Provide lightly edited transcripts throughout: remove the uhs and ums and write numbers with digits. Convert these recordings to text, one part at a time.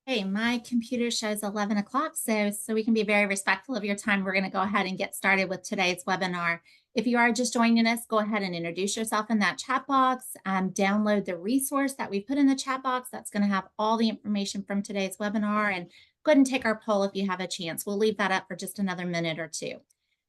Hey, my computer shows 11 o'clock, so we can be very respectful of your time. We're going to go ahead and get started with today's webinar. If you are just joining us, go ahead and introduce yourself in that chat box. Download the resource that we put in the chat box. That's going to have all the information from today's webinar. And go ahead and take our poll if you have a chance. We'll leave that up for just another minute or two.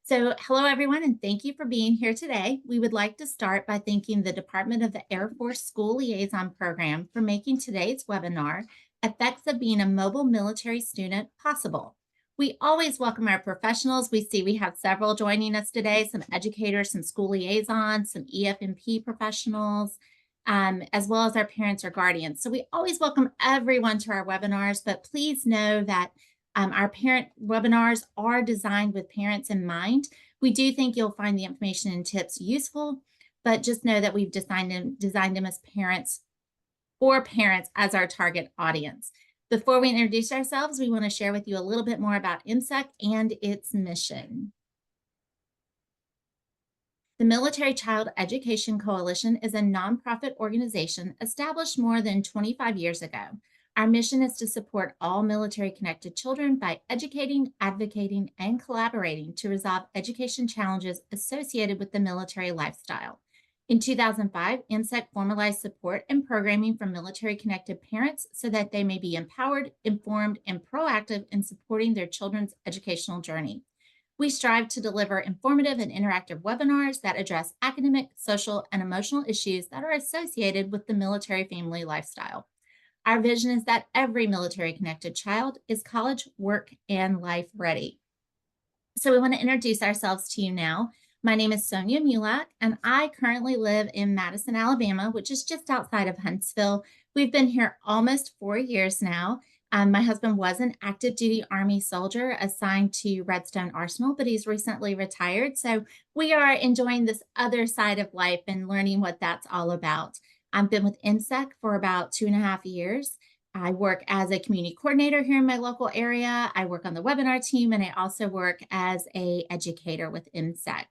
So hello, everyone, and thank you for being here today. We would like to start by thanking the Department of the Air Force School Liaison Program for making today's webinar, Effects of Being a Mobile Military Student, possible. We always welcome our professionals. We see we have several joining us today, some educators, some school liaisons, some EFMP professionals, as well as our parents or guardians. So we always welcome everyone to our webinars, but please know that our parent webinars are designed with parents in mind. We do think you'll find the information and tips useful, but just know that we've designed them as parents for parents as our target audience. Before we introduce ourselves, we want to share with you a little bit more about MCEC and its mission. The Military Child Education Coalition is a nonprofit organization established more than 25 years ago. Our mission is to support all military-connected children by educating, advocating, and collaborating to resolve education challenges associated with the military lifestyle. In 2005, MCEC formalized support and programming for military-connected parents so that they may be empowered, informed, and proactive in supporting their children's educational journey. We strive to deliver informative and interactive webinars that address academic, social, and emotional issues that are associated with the military family lifestyle. Our vision is that every military-connected child is college, work, and life ready. So we want to introduce ourselves to you now. My name is Sonia Mulak, and I currently live in Madison, Alabama, which is just outside of Huntsville. We've been here almost 4 years now. My husband was an active duty Army soldier assigned to Redstone Arsenal, but he's recently retired. So we are enjoying this other side of life and learning what that's all about. I've been with MCEC for about 2.5 years. I work as a community coordinator here in my local area. I work on the webinar team, and I also work as an educator with MCEC.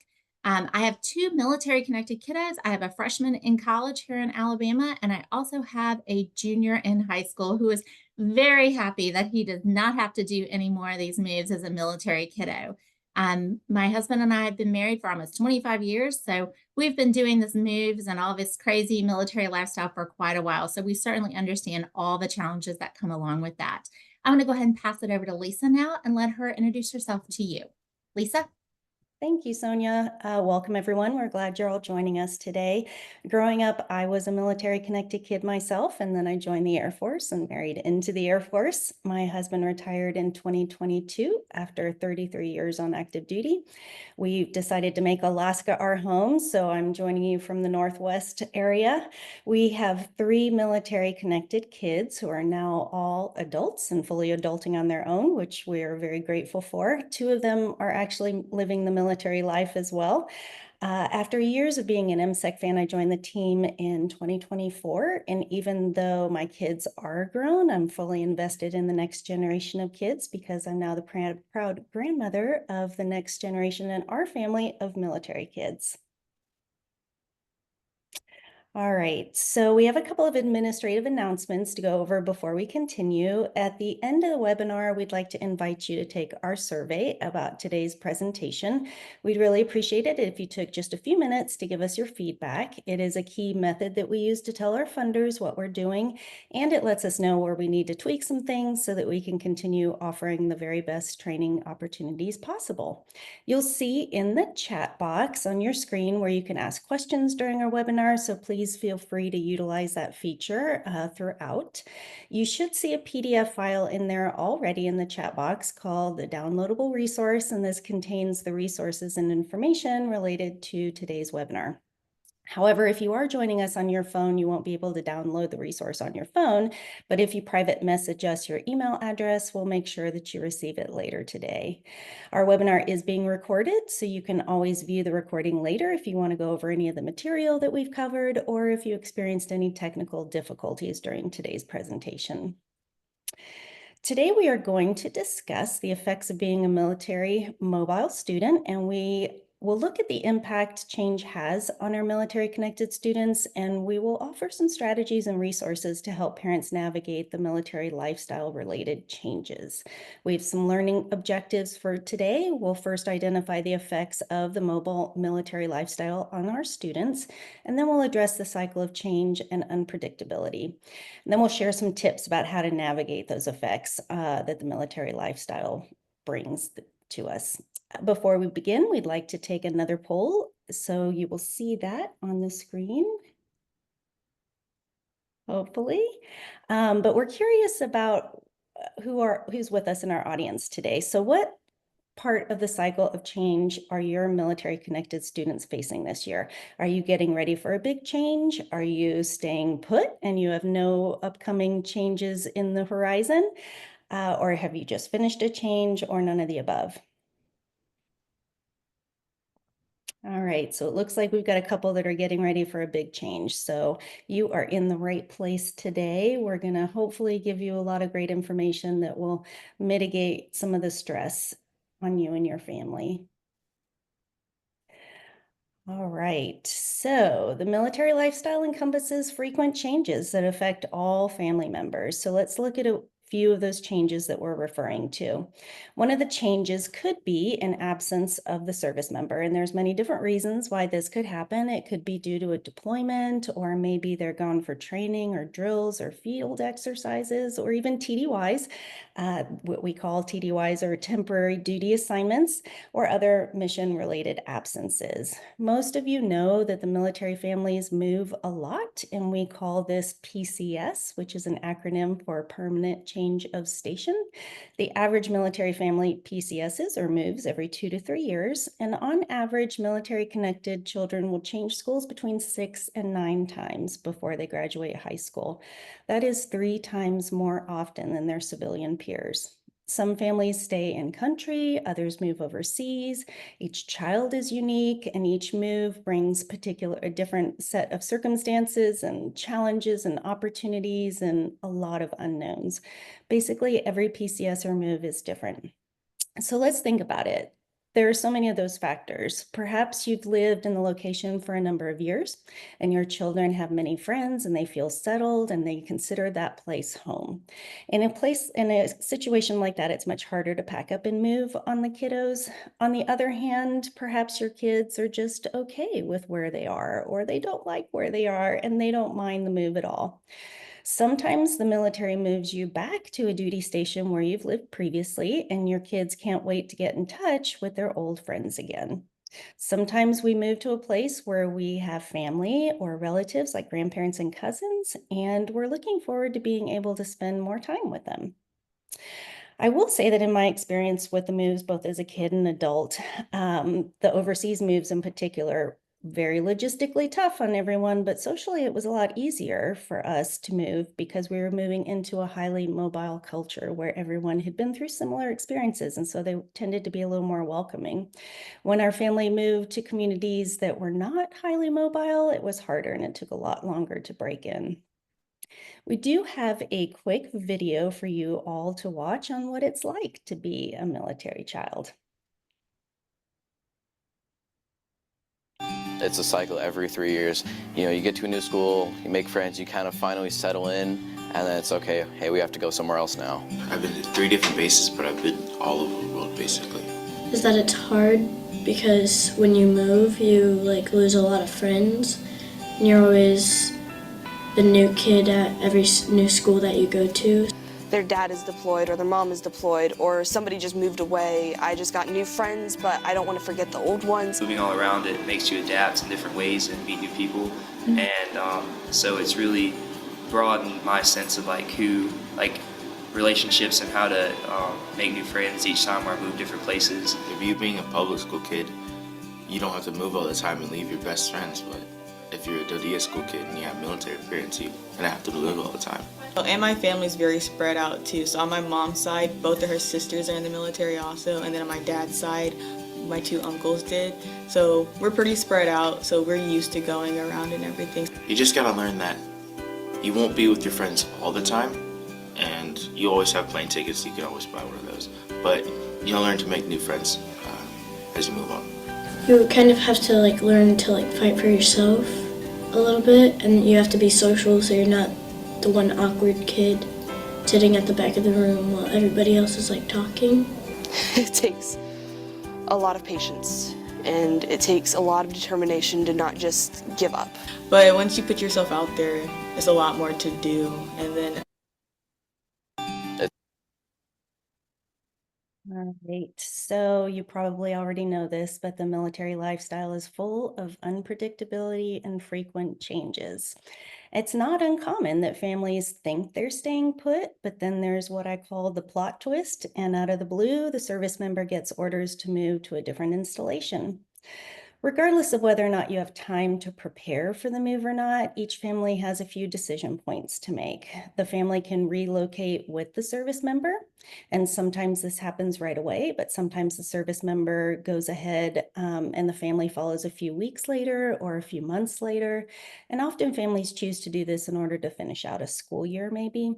I have 2 military-connected kiddos. I have a freshman in college here in Alabama, and I also have a junior in high school who is very happy that he does not have to do any more of these moves as a military kiddo. My husband and I have been married for almost 25 years, so we've been doing these moves and all this crazy military lifestyle for quite a while, so we certainly understand all the challenges that come along with that. I'm going to go ahead and pass it over to Lisa now and let her introduce herself to you. Lisa? Thank you, Sonia. Welcome, everyone. We're glad you're all joining us today. Growing up, I was a military-connected kid myself, and then I joined the Air Force and married into the Air Force. My husband retired in 2022 after 33 years on active duty. We decided to make Alaska our home, so I'm joining you from the Northwest area. We have 3 military-connected kids who are now all adults and fully adulting on their own, which we are very grateful for. 2 of them are actually living the military life as well. After years of being an MCEC fan, I joined the team in 2024. And even though my kids are grown, I'm fully invested in the next generation of kids because I'm now the proud grandmother of the next generation in our family of military kids. All right, so we have a couple of administrative announcements to go over before we continue. At the end of the webinar, we'd like to invite you to take our survey about today's presentation. We'd really appreciate it if you took just a few minutes to give us your feedback. It is a key method that we use to tell our funders what we're doing, and it lets us know where we need to tweak some things so that we can continue offering the very best training opportunities possible. You'll see in the chat box on your screen where you can ask questions during our webinar, so please feel free to utilize that feature throughout. You should see a PDF file in there already in the chat box called the downloadable resource, and this contains the resources and information related to today's webinar. However, if you are joining us on your phone, you won't be able to download the resource on your phone, but if you private message us your email address, we'll make sure that you receive it later today. Our webinar is being recorded, so you can always view the recording later if you want to go over any of the material that we've covered, or if you experienced any technical difficulties during today's presentation. Today, we are going to discuss the effects of being a military mobile student, and we We'll look at the impact change has on our military-connected students, and we will offer some strategies and resources to help parents navigate the military lifestyle-related changes. We have some learning objectives for today. We'll first identify the effects of the mobile military lifestyle on our students, and then we'll address the cycle of change and unpredictability. And then we'll share some tips about how to navigate those effects that the military lifestyle brings to us. Before we begin, we'd like to take another poll. So you will see that on the screen, hopefully. But we're curious about who's with us in our audience today. So what part of the cycle of change are your military connected students facing this year? Are you getting ready for a big change? Are you staying put and you have no upcoming changes in the horizon? Or have you just finished a change, or none of the above? All right, so it looks like we've got a couple that are getting ready for a big change. So you are in the right place today. We're going to hopefully give you a lot of great information that will mitigate some of the stress on you and your family. All right, so the military lifestyle encompasses frequent changes that affect all family members. So let's look at a few of those changes that we're referring to. One of the changes could be an absence of the service member, and there's many different reasons why this could happen. It could be due to a deployment, or maybe they're gone for training or drills or field exercises, or even TDYs. What we call TDYs are temporary duty assignments or other mission-related absences. Most of you know that the military families move a lot, and we call this PCS, which is an acronym for Permanent Change of Station. The average military family PCSs or moves every 2 to 3 years, and on average, military-connected children will change schools between 6 and 9 times before they graduate high school. That is 3 times more often than their civilian peers. Some families stay in country, others move overseas. Each child is unique, and each move brings a different set of circumstances and challenges and opportunities and a lot of unknowns. Basically, every PCS or move is different. So let's think about it. There are so many of those factors. Perhaps you've lived in the location for a number of years, and your children have many friends and they feel settled and they consider that place home. In a situation like that, it's much harder to pack up and move on the kiddos. On the other hand, perhaps your kids are just okay with where they are, or they don't like where they are and they don't mind the move at all. Sometimes the military moves you back to a duty station where you've lived previously, and your kids can't wait to get in touch with their old friends again. Sometimes we move to a place where we have family or relatives like grandparents and cousins, and we're looking forward to being able to spend more time with them. I will say that in my experience with the moves, both as a kid and adult, the overseas moves in particular, very logistically tough on everyone, but socially it was a lot easier for us to move because we were moving into a highly mobile culture where everyone had been through similar experiences, and so they tended to be a little more welcoming. When our family moved to communities that were not highly mobile, it was harder and it took a lot longer to break in. We do have a quick video for you all to watch on what it's like to be a military child. It's a cycle every 3 years. You know, you get to a new school, you make friends, you kind of finally settle in, and then it's okay, hey, we have to go somewhere else now. I've been to 3 different bases, but I've been all over the world basically. Is that it's hard because when you move, you lose a lot of friends, and you're always the new kid at every new school that you go to. Their dad is deployed or their mom is deployed or somebody just moved away. I just got new friends, but I don't want to forget the old ones. Moving all around, it makes you adapt in different ways and meet new people. And so it's really broadened my sense of relationships and how to make new friends each time I move different places. If you being a public school kid, you don't have to move all the time and leave your best friends, but if you're a DoDEA school kid and you have military parents, you're gonna have to live all the time. And my family's very spread out too. So on my mom's side, both of her sisters are in the military also, and then on my dad's side, my 2 uncles did. So we're pretty spread out, so we're used to going around and everything. You just gotta learn that you won't be with your friends all the time, and you always have plane tickets, you can always buy one of those. But you'll learn to make new friends as you move on. You kind of have to like learn to like fight for yourself a little bit, and you have to be social so you're not the one awkward kid sitting at the back of the room while everybody else is like talking. It takes a lot of patience, and it takes a lot of determination to not just give up. But once you put yourself out there, there's a lot more to do, and then All right, so you probably already know this, but the military lifestyle is full of unpredictability and frequent changes. It's not uncommon that families think they're staying put, but then there's what I call the plot twist, and out of the blue, the service member gets orders to move to a different installation. Regardless of whether or not you have time to prepare for the move or not, each family has a few decision points to make. The family can relocate with the service member, and sometimes this happens right away, but sometimes the service member goes ahead and the family follows a few weeks later or a few months later. And often families choose to do this in order to finish out a school year, maybe.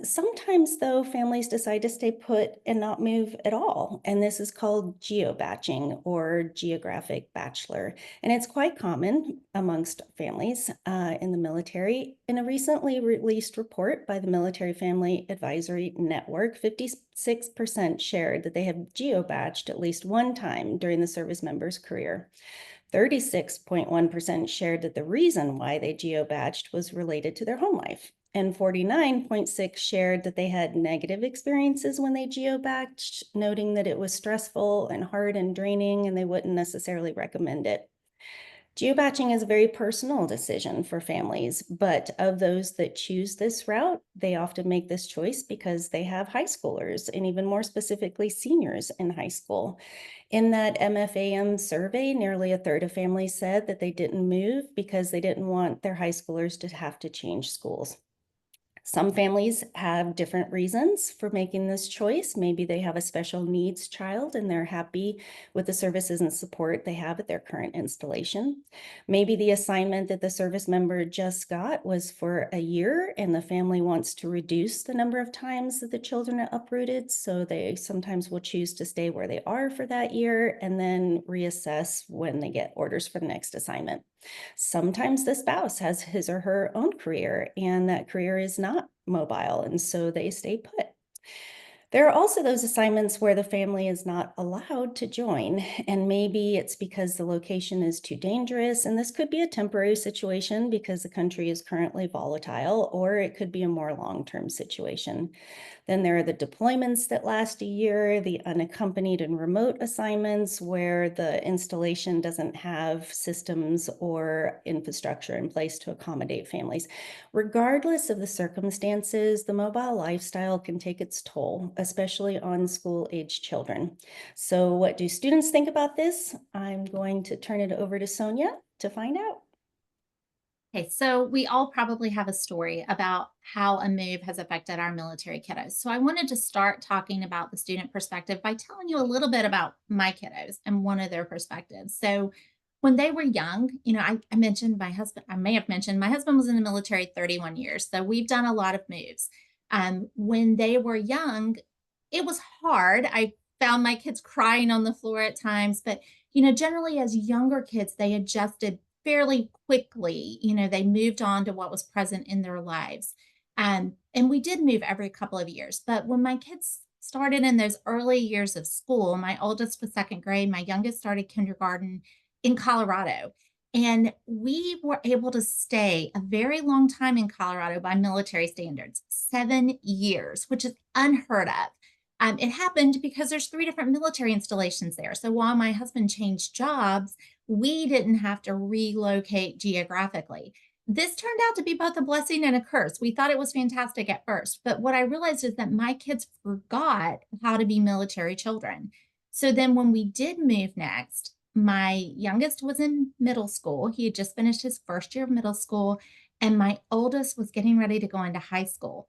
Sometimes, though, families decide to stay put and not move at all. And this is called geobatching or geographic bachelor. And it's quite common amongst families in the military. In a recently released report by the Military Family Advisory Network, 56% shared that they have geobatched at least one time during the service member's career. 36.1% shared that the reason why they geobatched was related to their home life. And 49.6 shared that they had negative experiences when they geobatched, noting that it was stressful and hard and draining, and they wouldn't necessarily recommend it. Geobatching is a very personal decision for families, but of those that choose this route, they often make this choice because they have high schoolers, and even more specifically, seniors in high school. In that MFAM survey, nearly a third of families said that they didn't move because they didn't want their high schoolers to have to change schools. Some families have different reasons for making this choice. Maybe they have a special needs child and they're happy with the services and support they have at their current installation. Maybe the assignment that the service member just got was for a year and the family wants to reduce the number of times that the children are uprooted. So they sometimes will choose to stay where they are for that year and then reassess when they get orders for the next assignment. Sometimes the spouse has his or her own career, and that career is not mobile, and so they stay put. There are also those assignments where the family is not allowed to join, and maybe it's because the location is too dangerous, and this could be a temporary situation because the country is currently volatile, or it could be a more long-term situation. Then there are the deployments that last a year, the unaccompanied and remote assignments where the installation doesn't have systems or infrastructure in place to accommodate families. Regardless of the circumstances, the mobile lifestyle can take its toll, especially on school-age children. So what do students think about this? I'm going to turn it over to Sonia to find out. Okay, so we all probably have a story about how a move has affected our military kiddos. So I wanted to start talking about the student perspective by telling you a little bit about my kiddos and one of their perspectives. So when they were young, I mentioned my husband, I may have mentioned my husband was in the military 31 years. So we've done a lot of moves. When they were young, it was hard. I found my kids crying on the floor at times, but generally as younger kids, they adjusted fairly quickly. They moved on to what was present in their lives. And we did move every couple of years. But when my kids started in those early years of school, my oldest was second grade, my youngest started kindergarten in Colorado. And we were able to stay a very long time in Colorado by military standards, 7 years, which is unheard of. It happened because there's 3 different military installations there. So while my husband changed jobs, we didn't have to relocate geographically. This turned out to be both a blessing and a curse. We thought it was fantastic at first, but what I realized is that my kids forgot how to be military children. So then when we did move next, my youngest was in middle school. He had just finished his first year of middle school, and my oldest was getting ready to go into high school.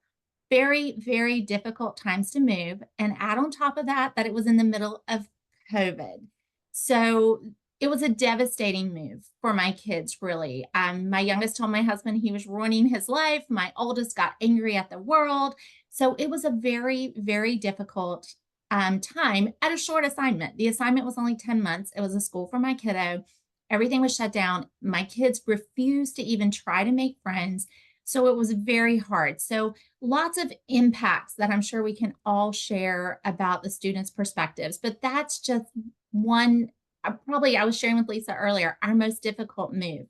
Very, very difficult times to move. And add on top of that, that it was in the middle of COVID. So it was a devastating move for my kids, really. My youngest told my husband he was ruining his life. My oldest got angry at the world. So it was a very, very difficult time at a short assignment. The assignment was only 10 months. It was a school for my kiddo. Everything was shut down. My kids refused to even try to make friends. So it was very hard. So lots of impacts that I'm sure we can all share about the students' perspectives, but that's just one. Probably I was sharing with Lisa earlier, our most difficult move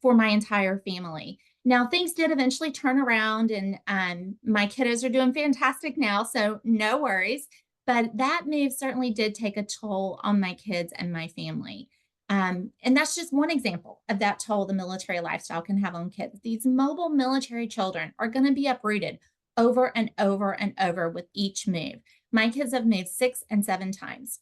for my entire family. Now, things did eventually turn around, and my kiddos are doing fantastic now, so no worries. But that move certainly did take a toll on my kids and my family. And that's just one example of that toll the military lifestyle can have on kids. These mobile military children are going to be uprooted over and over and over with each move. My kids have moved 6 and 7 times.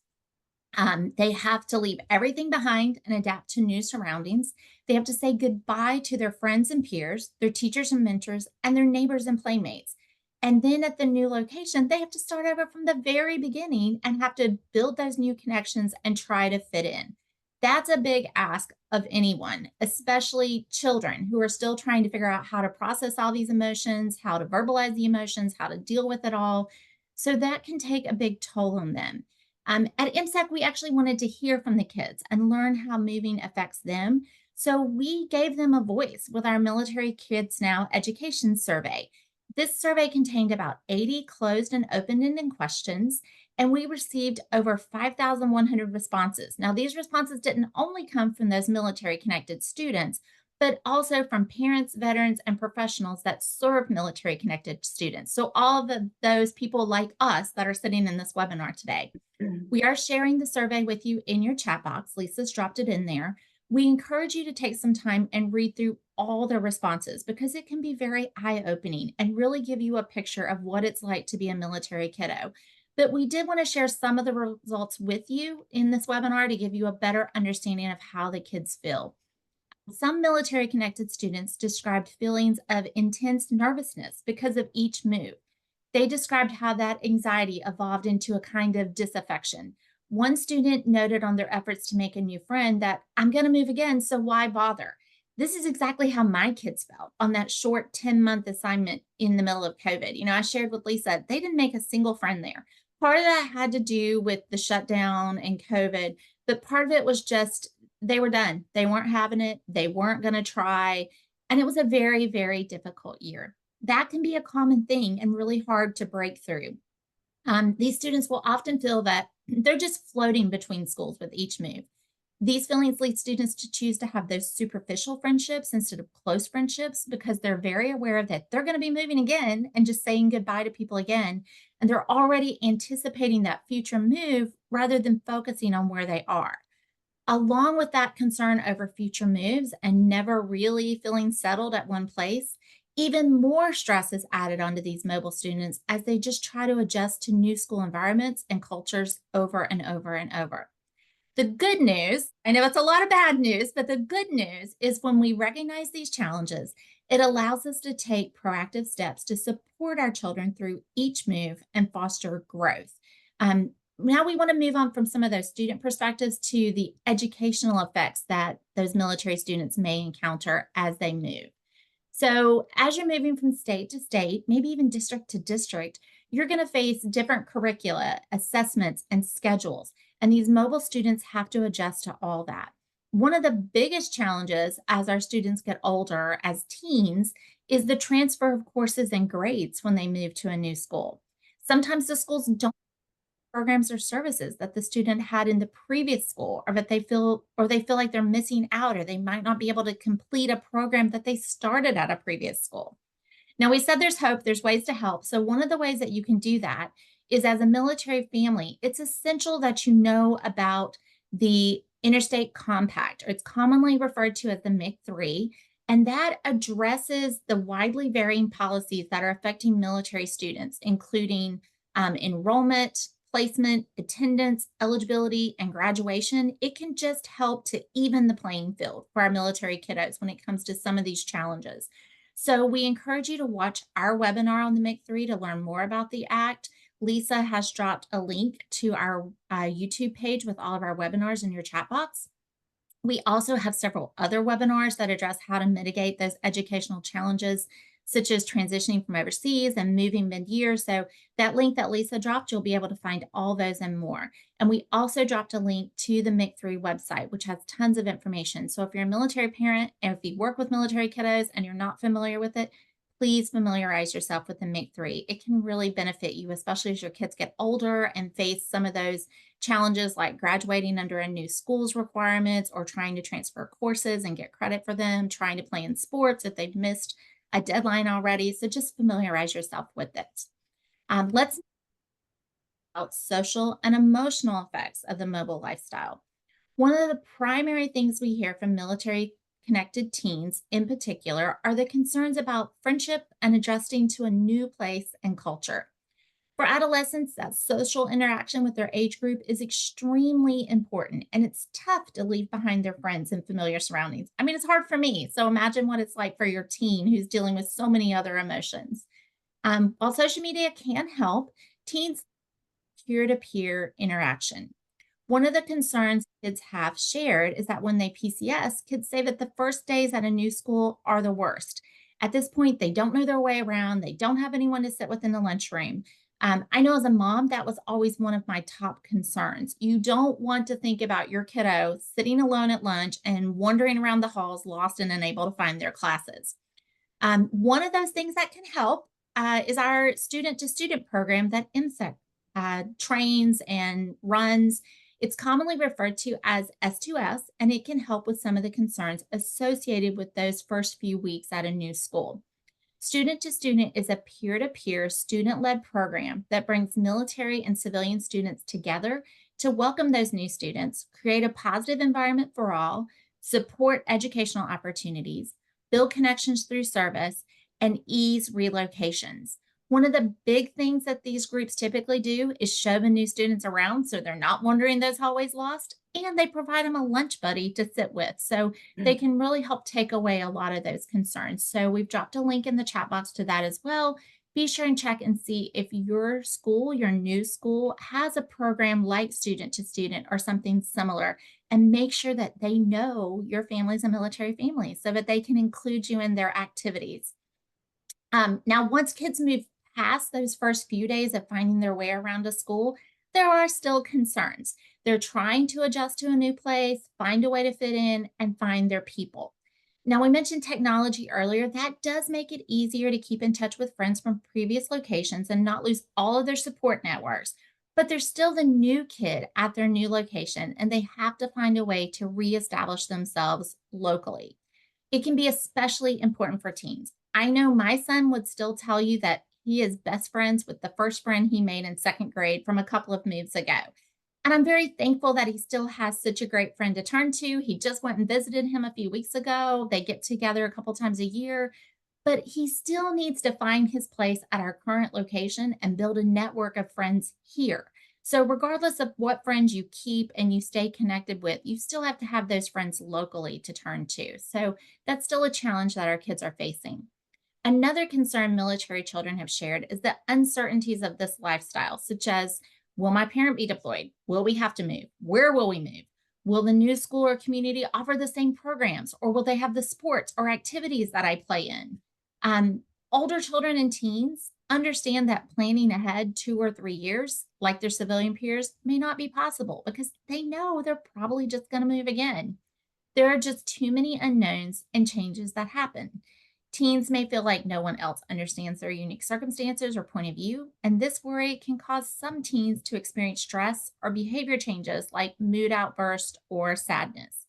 They have to leave everything behind and adapt to new surroundings. They have to say goodbye to their friends and peers, their teachers and mentors, and their neighbors and playmates. And then at the new location, they have to start over from the very beginning and have to build those new connections and try to fit in. That's a big ask of anyone, especially children who are still trying to figure out how to process all these emotions, how to verbalize the emotions, how to deal with it all. So that can take a big toll on them. At MSAC, we actually wanted to hear from the kids and learn how moving affects them. So we gave them a voice with our Military Kids Now education survey. This survey contained about 80 closed and open-ended questions, and we received over 5,100 responses. Now, these responses didn't only come from those military-connected students, but also from parents, veterans, and professionals that serve military-connected students. So all of those people like us that are sitting in this webinar today. We are sharing the survey with you in your chat box. Lisa's dropped it in there. We encourage you to take some time and read through all the responses because it can be very eye-opening and really give you a picture of what it's like to be a military kiddo. But we did want to share some of the results with you in this webinar to give you a better understanding of how the kids feel. Some military-connected students described feelings of intense nervousness because of each move. They described how that anxiety evolved into a kind of disaffection. One student noted on their efforts to make a new friend that, "I'm going to move again, so why bother?" This is exactly how my kids felt on that short 10-month assignment in the middle of COVID. You know, I shared with Lisa, they didn't make a single friend there. Part of that had to do with the shutdown and COVID, but part of it was just they were done. They weren't having it. They weren't going to try. And it was a very, very difficult year. That can be a common thing and really hard to break through. These students will often feel that they're just floating between schools with each move. These feelings lead students to choose to have those superficial friendships instead of close friendships because they're very aware that they're going to be moving again and just saying goodbye to people again. And they're already anticipating that future move rather than focusing on where they are. Along with that concern over future moves and never really feeling settled at one place, even more stress is added onto these mobile students as they just try to adjust to new school environments and cultures over and over and over. The good news, I know it's a lot of bad news, but the good news is when we recognize these challenges, it allows us to take proactive steps to support our children through each move and foster growth. Now we want to move on from some of those student perspectives to the educational effects that those military students may encounter as they move. So as you're moving from state to state, maybe even district to district, you're going to face different curricula, assessments, and schedules. And these mobile students have to adjust to all that. One of the biggest challenges as our students get older, as teens, is the transfer of courses and grades when they move to a new school. Sometimes the schools don't programs or services that the student had in the previous school, or that they feel like they're missing out, or they might not be able to complete a program that they started at a previous school. Now, we said there's hope, there's ways to help. So one of the ways that you can do that is, as a military family, it's essential that you know about the Interstate Compact, or it's commonly referred to as the MIC-3, and that addresses the widely varying policies that are affecting military students, including enrollment, placement, attendance, eligibility, and graduation. It can just help to even the playing field for our military kiddos when it comes to some of these challenges. So we encourage you to watch our webinar on the MIC-3 to learn more about the Act. Lisa has dropped a link to our YouTube page with all of our webinars in your chat box. We also have several other webinars that address how to mitigate those educational challenges, such as transitioning from overseas and moving mid-year. So that link that Lisa dropped, you'll be able to find all those and more. And we also dropped a link to the MIC3 website, which has tons of information. So if you're a military parent, and if you work with military kiddos and you're not familiar with it, please familiarize yourself with the MIC3. It can really benefit you, especially as your kids get older and face some of those challenges like graduating under a new school's requirements or trying to transfer courses and get credit for them, trying to play in sports if they've missed a deadline already. So just familiarize yourself with it. Let's about social and emotional effects of the mobile lifestyle. One of the primary things we hear from military connected teens in particular are the concerns about friendship and adjusting to a new place and culture. For adolescents, that social interaction with their age group is extremely important, and it's tough to leave behind their friends and familiar surroundings. I mean, it's hard for me. So imagine what it's like for your teen who's dealing with so many other emotions. While social media can help, teens peer-to-peer interaction. One of the concerns kids have shared is that when they PCS, kids say that the first days at a new school are the worst. At this point, they don't know their way around. They don't have anyone to sit with in the lunchroom. I know as a mom, that was always one of my top concerns. You don't want to think about your kiddo sitting alone at lunch and wandering around the halls, lost and unable to find their classes. One of those things that can help is our student to student program that IMSEC trains and runs. It's commonly referred to as S2S, and it can help with some of the concerns associated with those first few weeks at a new school. Student to Student is a peer-to-peer student-led program that brings military and civilian students together to welcome those new students, create a positive environment for all, support educational opportunities, build connections through service, and ease relocations. One of the big things that these groups typically do is show the new students around so they're not wandering those hallways lost, and they provide them a lunch buddy to sit with. So they can really help take away a lot of those concerns. So we've dropped a link in the chat box to that as well. Be sure and check and see if your school, your new school, has a program like Student to Student or something similar, and make sure that they know your family's a military family so that they can include you in their activities. Now, once kids move past those first few days of finding their way around a school, there are still concerns. They're trying to adjust to a new place, find a way to fit in, and find their people. Now, we mentioned technology earlier. That does make it easier to keep in touch with friends from previous locations and not lose all of their support networks. But they're still the new kid at their new location, and they have to find a way to reestablish themselves locally. It can be especially important for teens. I know my son would still tell you that he is best friends with the first friend he made in second grade from a couple of moves ago. And I'm very thankful that he still has such a great friend to turn to. He just went and visited him a few weeks ago. They get together a couple times a year, but he still needs to find his place at our current location and build a network of friends here. So regardless of what friends you keep and you stay connected with, you still have to have those friends locally to turn to. So that's still a challenge that our kids are facing. Another concern military children have shared is the uncertainties of this lifestyle, such as, will my parent be deployed? Will we have to move? Where will we move? Will the new school or community offer the same programs, or will they have the sports or activities that I play in? Older children and teens understand that planning ahead 2 or 3 years, like their civilian peers, may not be possible because they know they're probably just going to move again. There are just too many unknowns and changes that happen. Teens may feel like no one else understands their unique circumstances or point of view, and this worry can cause some teens to experience stress or behavior changes like mood outburst or sadness.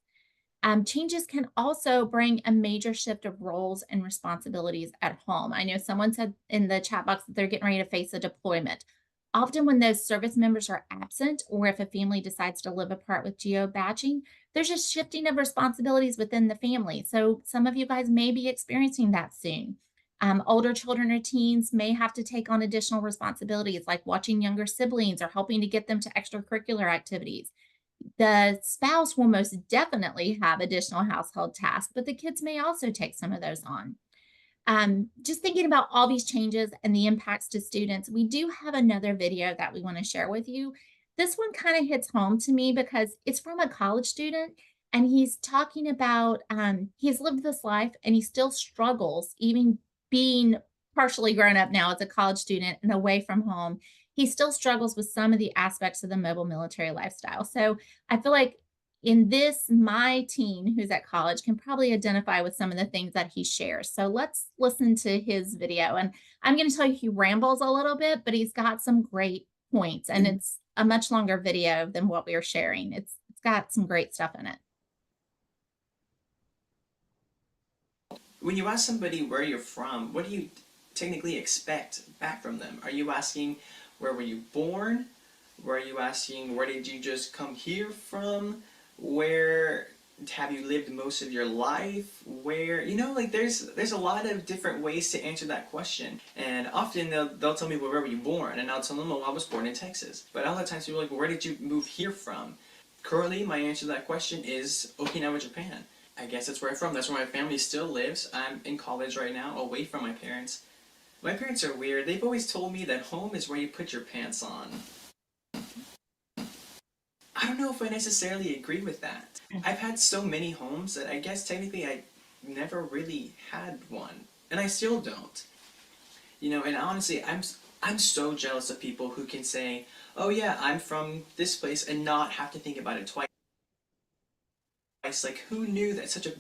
Changes can also bring a major shift of roles and responsibilities at home. I know someone said in the chat box that they're getting ready to face a deployment. Often when those service members are absent, or if a family decides to live apart with geo-badging, there's just shifting of responsibilities within the family. So some of you guys may be experiencing that soon. Older children or teens may have to take on additional responsibilities like watching younger siblings or helping to get them to extracurricular activities. The spouse will most definitely have additional household tasks, but the kids may also take some of those on. Just thinking about all these changes and the impacts to students, we do have another video that we want to share with you. This one kind of hits home to me because it's from a college student, and he's talking about he's lived this life and he still struggles even being partially grown up now as a college student and away from home, he still struggles with some of the aspects of the mobile military lifestyle. So I feel like in this, my teen who's at college can probably identify with some of the things that he shares. So let's listen to his video. And I'm going to tell you, he rambles a little bit, but he's got some great points, and it's a much longer video than what we are sharing. It's got some great stuff in it. When you ask somebody where you're from, what do you technically expect back from them? Are you asking where were you born? Were you asking where did you just come here from? Where have you lived most of your life? Where, you know, like there's a lot of different ways to answer that question. And often they'll tell me, well, where were you born? And I'll tell them, oh, I was born in Texas. But a lot of times people are like, well, where did you move here from? Currently, my answer to that question is Okinawa, Japan. I guess that's where I'm from. That's where my family still lives. I'm in college right now, away from my parents. My parents are weird. They've always told me that home is where you put your pants on. I don't know if I necessarily agree with that. I've had so many homes that I guess technically I never really had one. And I still don't. You know, and honestly, I'm so jealous of people who can say, oh yeah, I'm from this place and not have to think about it twice. Like, who knew that such a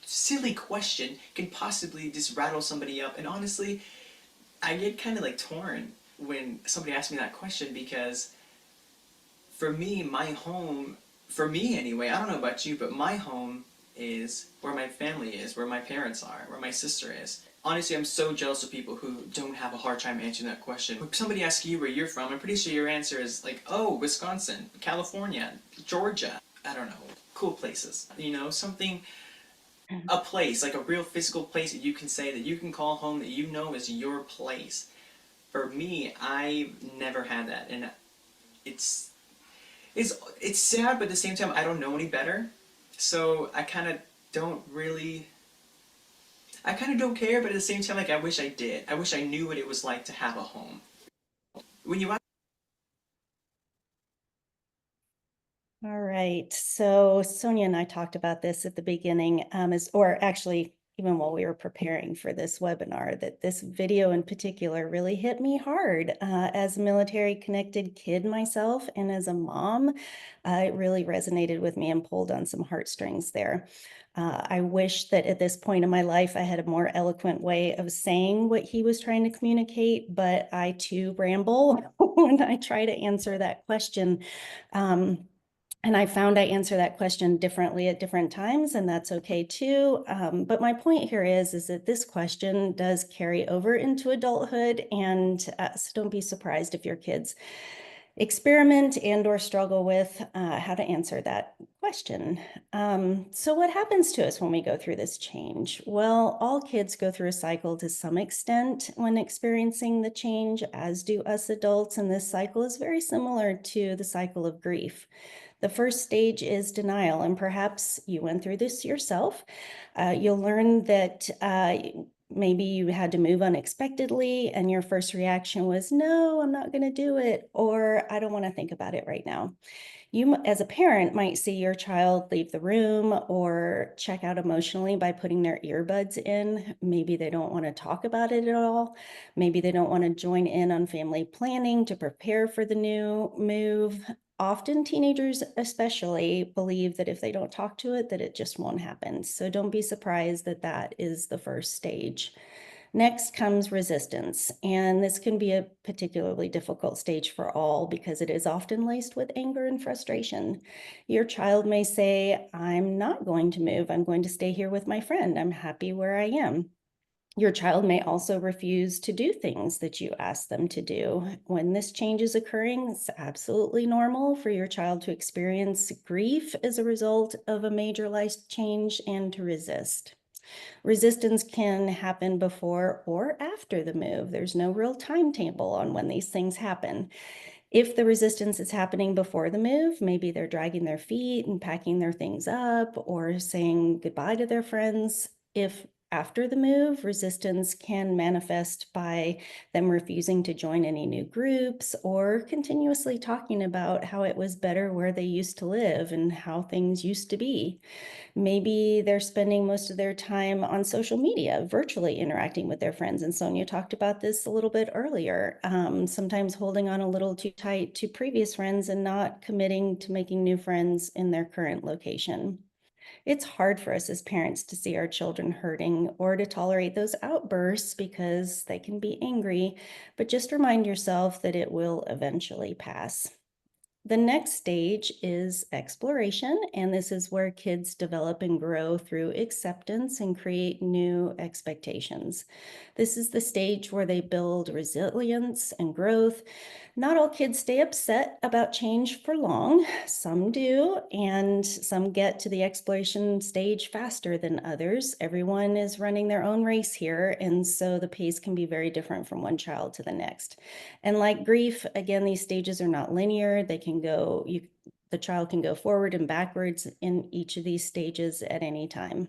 silly question can possibly just rattle somebody up? And honestly, I get kind of like torn when somebody asks me that question, because for me, my home, for me anyway, I don't know about you, but my home is where my family is, where my parents are, where my sister is. Honestly, I'm so jealous of people who don't have a hard time answering that question. When somebody asks you where you're from, I'm pretty sure your answer is like, oh, Wisconsin, California, Georgia, I don't know, cool places. You know, something, a place, like a real physical place that you can say, that you can call home, that you know is your place. For me, I never had that, and it's sad, but at the same time, I don't know any better. So I kind of don't care, but at the same time, like, I wish I did. I wish I knew what it was like to have a home. When you All right. So Sonia and I talked about this at the beginning, or actually even while we were preparing for this webinar, that this video in particular really hit me hard. As a military connected kid myself and as a mom, it really resonated with me and pulled on some heartstrings there. I wish that at this point in my life, I had a more eloquent way of saying what he was trying to communicate, but I too ramble when I try to answer that question. And I found I answer that question differently at different times, and that's okay too. But my point here is that this question does carry over into adulthood, and so don't be surprised if your kids experiment and or struggle with how to answer that question. So what happens to us when we go through this change? Well, all kids go through a cycle to some extent when experiencing the change, as do us adults, and this cycle is very similar to the cycle of grief. The first stage is denial, and perhaps you went through this yourself. You'll learn that maybe you had to move unexpectedly and your first reaction was, no, I'm not going to do it, or I don't want to think about it right now. You, as a parent, might see your child leave the room or check out emotionally by putting their earbuds in. Maybe they don't want to talk about it at all. Maybe they don't want to join in on family planning to prepare for the new move. Often teenagers especially believe that if they don't talk to it, that it just won't happen. So don't be surprised that that is the first stage. Next comes resistance, and this can be a particularly difficult stage for all because it is often laced with anger and frustration. Your child may say, I'm not going to move. I'm going to stay here with my friend. I'm happy where I am. Your child may also refuse to do things that you ask them to do. When this change is occurring, it's absolutely normal for your child to experience grief as a result of a major life change and to resist. Resistance can happen before or after the move. There's no real timetable on when these things happen. If the resistance is happening before the move, maybe they're dragging their feet and packing their things up or saying goodbye to their friends. If after the move, resistance can manifest by them refusing to join any new groups or continuously talking about how it was better where they used to live and how things used to be. Maybe they're spending most of their time on social media, virtually interacting with their friends. And Sonia talked about this a little bit earlier. Sometimes holding on a little too tight to previous friends and not committing to making new friends in their current location. It's hard for us as parents to see our children hurting or to tolerate those outbursts because they can be angry, but just remind yourself that it will eventually pass. The next stage is exploration, and this is where kids develop and grow through acceptance and create new expectations. This is the stage where they build resilience and growth. Not all kids stay upset about change for long. Some do, and some get to the exploration stage faster than others. Everyone is running their own race here, and so the pace can be very different from one child to the next. And like grief, again, these stages are not linear. They can go, the child can go forward and backwards in each of these stages at any time.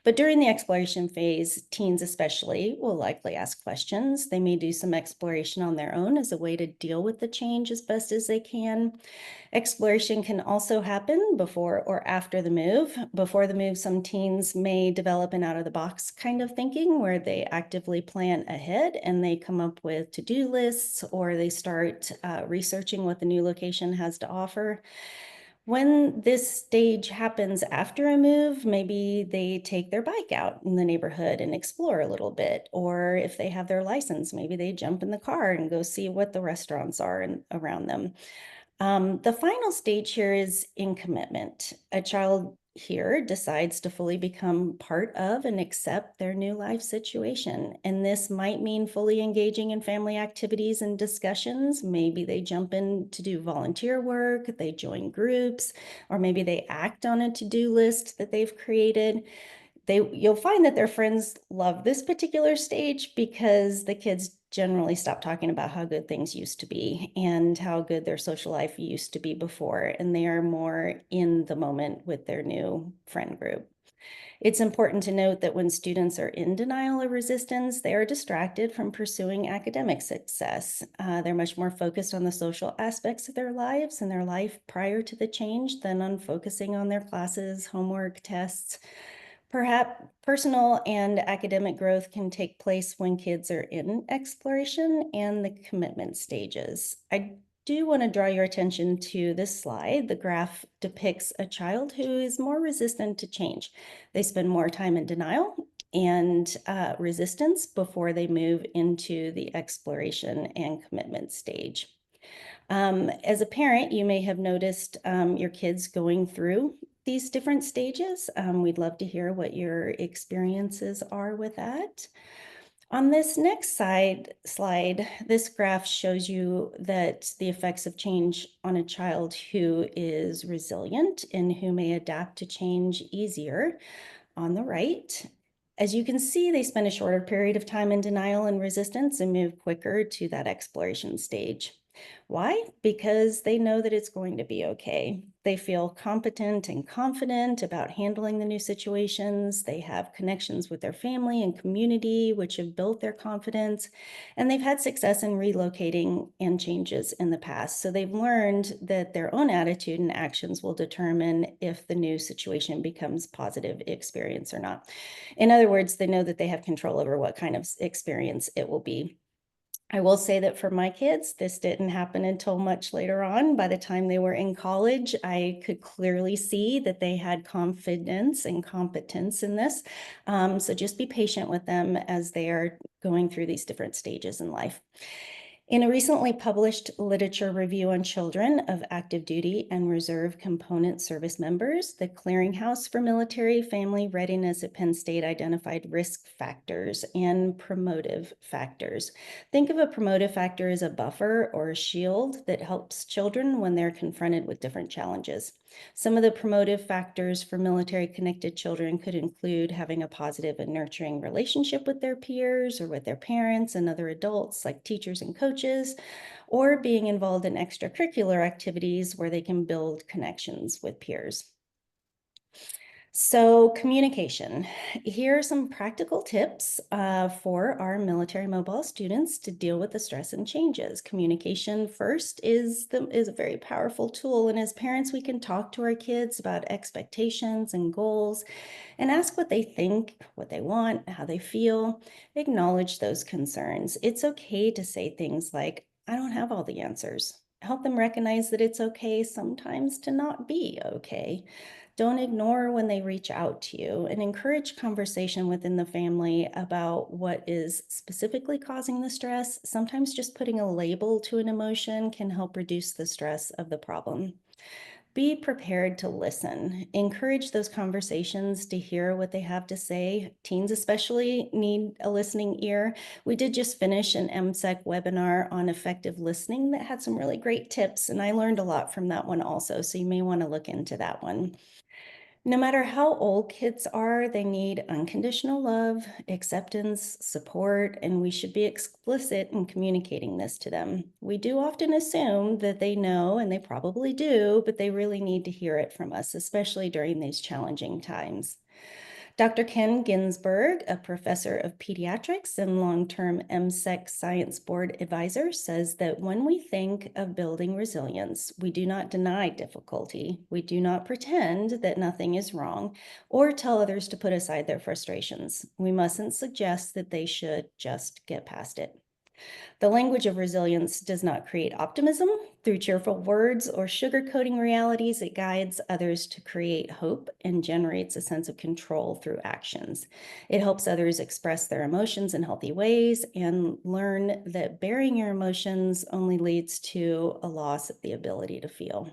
But during the exploration phase, teens especially will likely ask questions. They may do some exploration on their own as a way to deal with the change as best as they can. Exploration can also happen before or after the move. Before the move, some teens may develop an out-of-the-box kind of thinking where they actively plan ahead and they come up with to-do lists, or they start researching what the new location has to offer. When this stage happens after a move, maybe they take their bike out in the neighborhood and explore a little bit. Or if they have their license, maybe they jump in the car and go see what the restaurants are around them. The final stage here is in commitment. A child here decides to fully become part of and accept their new life situation. And this might mean fully engaging in family activities and discussions. Maybe they jump in to do volunteer work, they join groups, or maybe they act on a to-do list that they've created. You'll find that their friends love this particular stage because the kids generally stop talking about how good things used to be and how good their social life used to be before, and they are more in the moment with their new friend group. It's important to note that when students are in denial or resistance, they are distracted from pursuing academic success. They're much more focused on the social aspects of their lives and their life prior to the change than on focusing on their classes, homework, tests. Perhaps personal and academic growth can take place when kids are in exploration and the commitment stages. I do want to draw your attention to this slide. The graph depicts a child who is more resistant to change. They spend more time in denial and resistance before they move into the exploration and commitment stage. As a parent, you may have noticed your kids going through these different stages. We'd love to hear what your experiences are with that. On this next slide, this graph shows you that the effects of change on a child who is resilient and who may adapt to change easier on the right. As you can see, they spend a shorter period of time in denial and resistance and move quicker to that exploration stage. Why? Because they know that it's going to be okay. They feel competent and confident about handling the new situations. They have connections with their family and community, which have built their confidence, and they've had success in relocating and changes in the past. So they've learned that their own attitude and actions will determine if the new situation becomes positive experience or not. In other words, they know that they have control over what kind of experience it will be. I will say that for my kids, this didn't happen until much later on. By the time they were in college, I could clearly see that they had confidence and competence in this. So just be patient with them as they are going through these different stages in life. In a recently published literature review on children of active duty and reserve component service members, the Clearinghouse for Military Family Readiness at Penn State identified risk factors and promotive factors. Think of a promotive factor as a buffer or a shield that helps children when they're confronted with different challenges. Some of the promotive factors for military-connected children could include having a positive and nurturing relationship with their peers or with their parents and other adults like teachers and coaches, or being involved in extracurricular activities where they can build connections with peers. So, communication. Here are some practical tips for our military mobile students to deal with the stress and changes. Communication first is a very powerful tool, and as parents, we can talk to our kids about expectations and goals, and ask what they think, what they want, how they feel. Acknowledge those concerns. It's okay to say things like, "I don't have all the answers." Help them recognize that it's okay sometimes to not be okay. Don't ignore when they reach out to you, and encourage conversation within the family about what is specifically causing the stress. Sometimes just putting a label to an emotion can help reduce the stress of the problem. Be prepared to listen. Encourage those conversations to hear what they have to say. Teens especially need a listening ear. We did just finish an MSEC webinar on effective listening that had some really great tips, and I learned a lot from that one also, so you may want to look into that one. No matter how old kids are, they need unconditional love, acceptance, support, and we should be explicit in communicating this to them. We do often assume that they know, and they probably do, but they really need to hear it from us, especially during these challenging times. Dr. Ken Ginsberg, a professor of pediatrics and long-term MSEC Science Board advisor, says that when we think of building resilience, we do not deny difficulty. We do not pretend that nothing is wrong or tell others to put aside their frustrations. We mustn't suggest that they should just get past it. The language of resilience does not create optimism through cheerful words or sugarcoating realities. It guides others to create hope and generates a sense of control through actions. It helps others express their emotions in healthy ways and learn that bearing your emotions only leads to a loss of the ability to feel.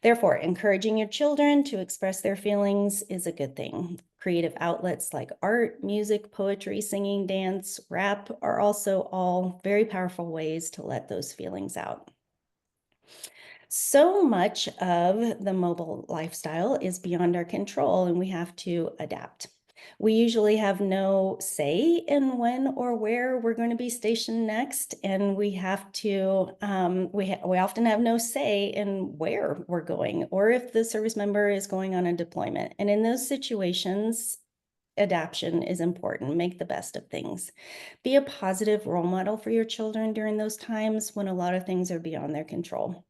Therefore, encouraging your children to express their feelings is a good thing. Creative outlets like art, music, poetry, singing, dance, rap are also all very powerful ways to let those feelings out. So much of the mobile lifestyle is beyond our control, and we have to adapt. We usually have no say in when or where we're going to be stationed next, and we have to. We often have no say in where we're going, or if the service member is going on a deployment. And in those situations, adaptation is important. Make the best of things. Be a positive role model for your children during those times when a lot of things are beyond their control.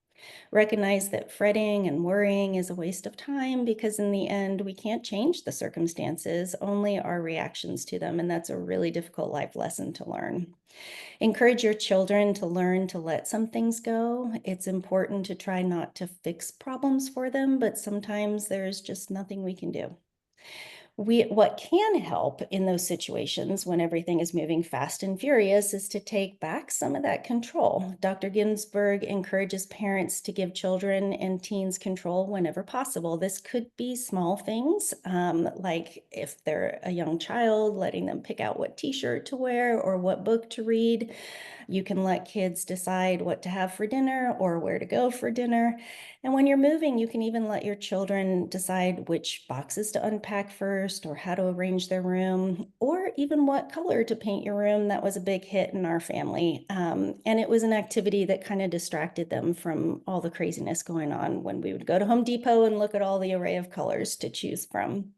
Recognize that fretting and worrying is a waste of time, because in the end, we can't change the circumstances, only our reactions to them. And that's a really difficult life lesson to learn. Encourage your children to learn to let some things go. It's important to try not to fix problems for them, but sometimes there's just nothing we can do. What can help in those situations when everything is moving fast and furious is to take back some of that control. Dr. Ginsburg encourages parents to give children and teens control whenever possible. This could be small things, like if they're a young child, letting them pick out what t-shirt to wear or what book to read. You can let kids decide what to have for dinner or where to go for dinner. And when you're moving, you can even let your children decide which boxes to unpack first, or how to arrange their room, or even what color to paint your room. That was a big hit in our family. And it was an activity that kind of distracted them from all the craziness going on when we would go to Home Depot and look at all the array of colors to choose from.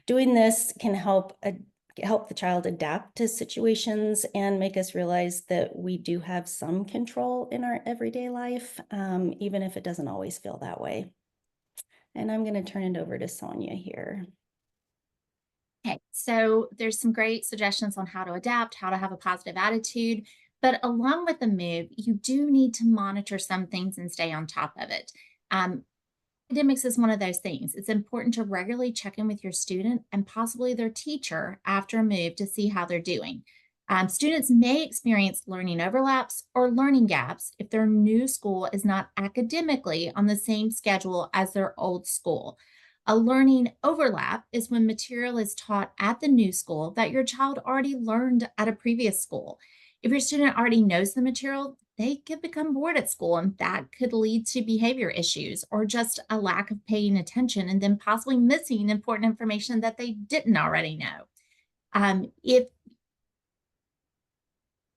Doing this can help the child adapt to situations and make us realize that we do have some control in our everyday life, even if it doesn't always feel that way. And I'm going to turn it over to Sonia here. Okay, so there's some great suggestions on how to adapt, how to have a positive attitude. But along with the move, you do need to monitor some things and stay on top of it. Academics is one of those things. It's important to regularly check in with your student and possibly their teacher after a move to see how they're doing. Students may experience learning overlaps or learning gaps if their new school is not academically on the same schedule as their old school. A learning overlap is when material is taught at the new school that your child already learned at a previous school. If your student already knows the material, they could become bored at school, and that could lead to behavior issues or just a lack of paying attention and then possibly missing important information that they didn't already know.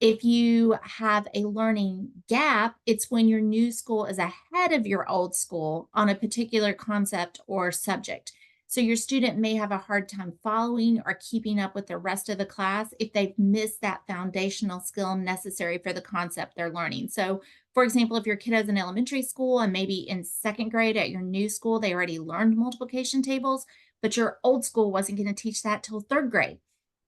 If you have a learning gap, it's when your new school is ahead of your old school on a particular concept or subject. So your student may have a hard time following or keeping up with the rest of the class if they've missed that foundational skill necessary for the concept they're learning. So, for example, if your kiddo's in elementary school and maybe in second grade at your new school, they already learned multiplication tables, but your old school wasn't going to teach that till third grade.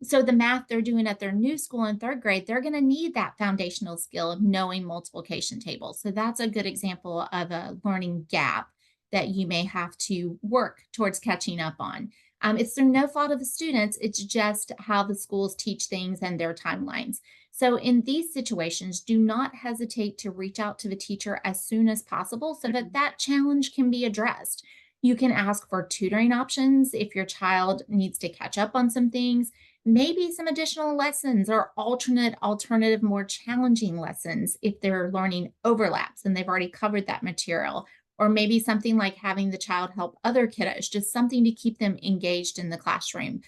So the math they're doing at their new school in third grade, they're going to need that foundational skill of knowing multiplication tables. So that's a good example of a learning gap that you may have to work towards catching up on. It's through no fault of the students, it's just how the schools teach things and their timelines. So, in these situations, do not hesitate to reach out to the teacher as soon as possible so that that challenge can be addressed. You can ask for tutoring options if your child needs to catch up on some things, maybe some additional lessons or alternative, more challenging lessons if their learning overlaps and they've already covered that material, or maybe something like having the child help other kiddos, just something to keep them engaged in the classroom.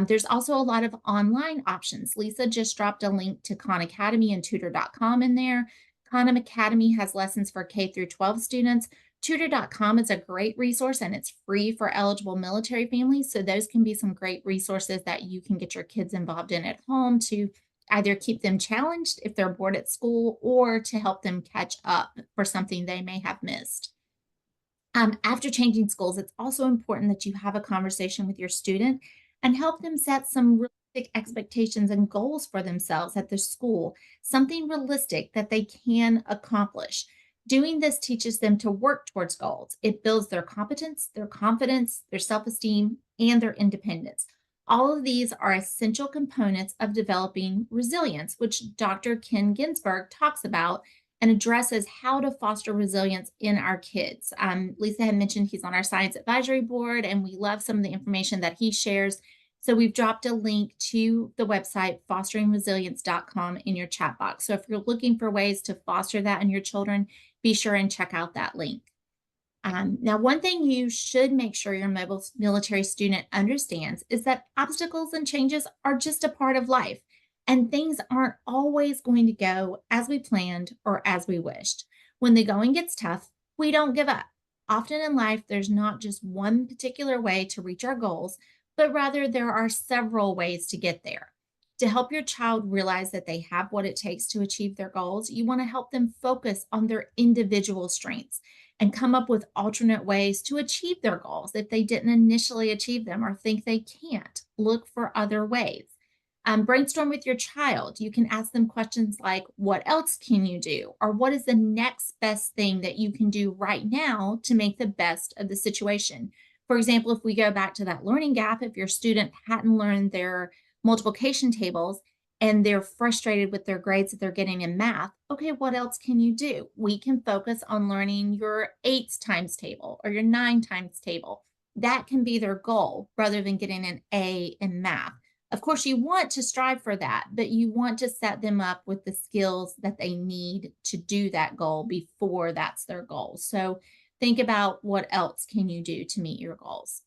There's also a lot of online options. Lisa just dropped a link to Khan Academy and tutor.com in there. Khan Academy has lessons for K through 12 students. Tutor.com is a great resource and it's free for eligible military families. So those can be some great resources that you can get your kids involved in at home to either keep them challenged if they're bored at school or to help them catch up for something they may have missed. After changing schools, it's also important that you have a conversation with your student and help them set some realistic expectations and goals for themselves at the school, something realistic that they can accomplish. Doing this teaches them to work towards goals. It builds their competence, their confidence, their self esteem, and their independence. All of these are essential components of developing resilience, which Dr. Ken Ginsberg talks about and addresses how to foster resilience in our kids. Lisa had mentioned he's on our science advisory board, and we love some of the information that he shares. So we've dropped a link to the website, fosteringresilience.com, in your chat box. So if you're looking for ways to foster that in your children, be sure and check out that link. Now, one thing you should make sure your military student understands is that obstacles and changes are just a part of life. And things aren't always going to go as we planned or as we wished. When the going gets tough, we don't give up. Often in life, there's not just one particular way to reach our goals, but rather there are several ways to get there. To help your child realize that they have what it takes to achieve their goals, you want to help them focus on their individual strengths and come up with alternate ways to achieve their goals if they didn't initially achieve them or think they can't. Look for other ways. Brainstorm with your child. You can ask them questions like, what else can you do? Or what is the next best thing that you can do right now to make the best of the situation? For example, if we go back to that learning gap, if your student hadn't learned their multiplication tables and they're frustrated with their grades that they're getting in math, okay, what else can you do? We can focus on learning your 8s times table or your 9 times table. That can be their goal rather than getting an A in math. Of course, you want to strive for that, but you want to set them up with the skills that they need to do that goal before that's their goal. So think about what else can you do to meet your goals.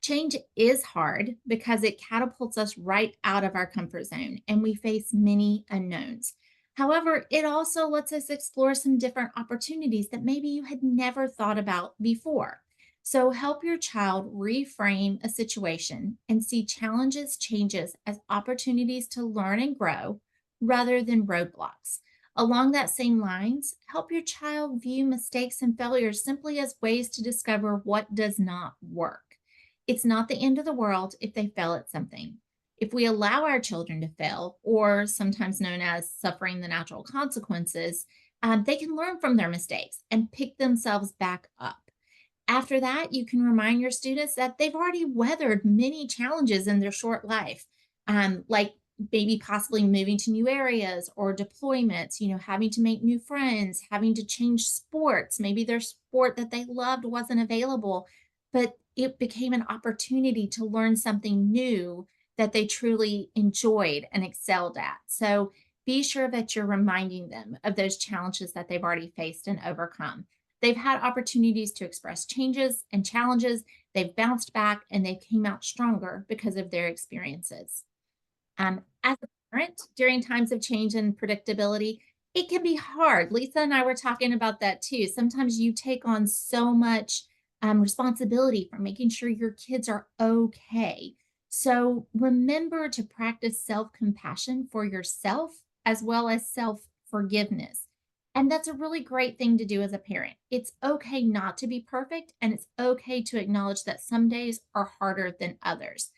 Change is hard because it catapults us right out of our comfort zone and we face many unknowns. However, it also lets us explore some different opportunities that maybe you had never thought about before. So help your child reframe a situation and see changes as opportunities to learn and grow rather than roadblocks. Along that same lines, help your child view mistakes and failures simply as ways to discover what does not work. It's not the end of the world if they fail at something. If we allow our children to fail, or sometimes known as suffering the natural consequences, they can learn from their mistakes and pick themselves back up. After that, you can remind your students that they've already weathered many challenges in their short life, like maybe possibly moving to new areas or deployments, having to make new friends, having to change sports. Maybe their sport that they loved wasn't available, but it became an opportunity to learn something new that they truly enjoyed and excelled at. So be sure that you're reminding them of those challenges that they've already faced and overcome. They've had opportunities to express changes and challenges. They've bounced back and they came out stronger because of their experiences. As a parent, during times of change and predictability, it can be hard. Lisa and I were talking about that too. Sometimes you take on so much responsibility for making sure your kids are okay. So remember to practice self compassion for yourself as well as self forgiveness. And that's a really great thing to do as a parent. It's okay not to be perfect, and it's okay to acknowledge that some days are harder than others.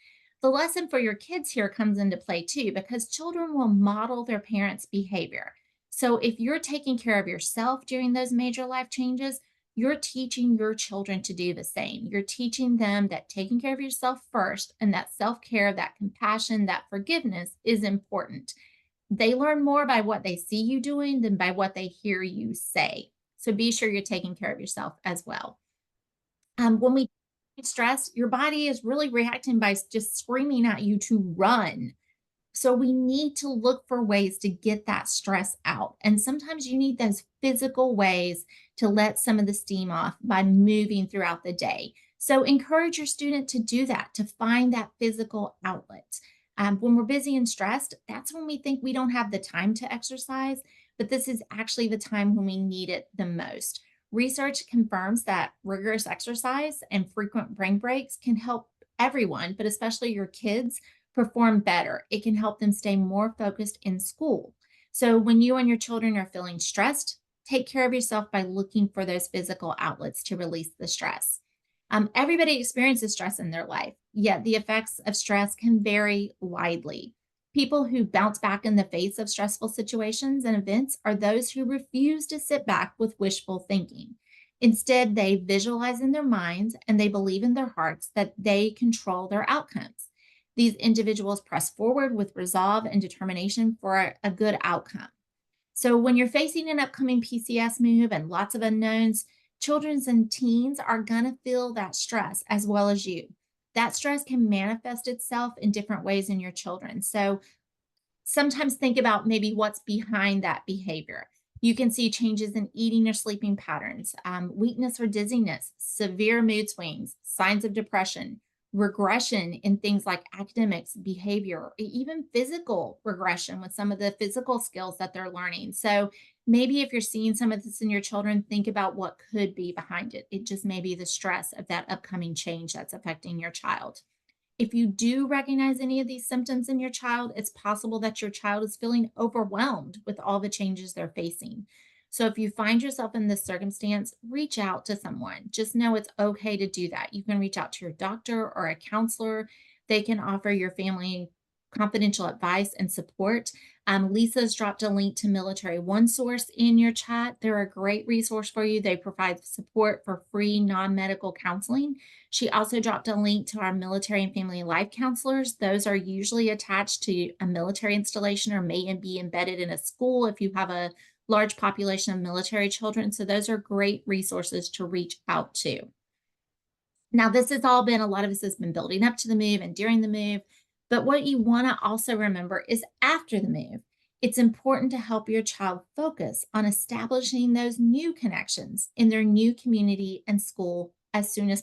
The lesson for your kids here comes into play too, because children will model their parents' behavior. So if you're taking care of yourself during those major life changes, you're teaching your children to do the same. You're teaching them that taking care of yourself first and that self care, that compassion, that forgiveness is important. They learn more by what they see you doing than by what they hear you say. So be sure you're taking care of yourself as well. When we get stressed, your body is really reacting by just screaming at you to run. So we need to look for ways to get that stress out. And sometimes you need those physical ways to let some of the steam off by moving throughout the day. So encourage your student to do that, to find that physical outlet. When we're busy and stressed, that's when we think we don't have the time to exercise, but this is actually the time when we need it the most. Research confirms that rigorous exercise and frequent brain breaks can help everyone, but especially your kids, perform better. It can help them stay more focused in school. So when you and your children are feeling stressed, take care of yourself by looking for those physical outlets to release the stress. Everybody experiences stress in their life, yet the effects of stress can vary widely. People who bounce back in the face of stressful situations and events are those who refuse to sit back with wishful thinking. Instead, they visualize in their minds and they believe in their hearts that they control their outcomes. These individuals press forward with resolve and determination for a good outcome. So, when you're facing an upcoming PCS move and lots of unknowns, children and teens are going to feel that stress as well as you. That stress can manifest itself in different ways in your children. So, sometimes think about maybe what's behind that behavior. You can see changes in eating or sleeping patterns, weakness or dizziness, severe mood swings, signs of depression, regression in things like academics, behavior, even physical regression with some of the physical skills that they're learning. So maybe if you're seeing some of this in your children, think about what could be behind it. It just may be the stress of that upcoming change that's affecting your child. If you do recognize any of these symptoms in your child, it's possible that your child is feeling overwhelmed with all the changes they're facing. So if you find yourself in this circumstance, reach out to someone. Just know it's okay to do that. You can reach out to your doctor or a counselor. They can offer your family confidential advice and support. Lisa's dropped a link to Military One Source in your chat. They're a great resource for you. They provide support for free non-medical counseling. She also dropped a link to our military and family life counselors. Those are usually attached to a military installation or may be embedded in a school if you have a large population of military children. So those are great resources to reach out to. Now, this has all been, a lot of this has been building up to the move and during the move. But what you want to also remember is after the move, it's important to help your child focus on establishing those new connections in their new community and school as soon as.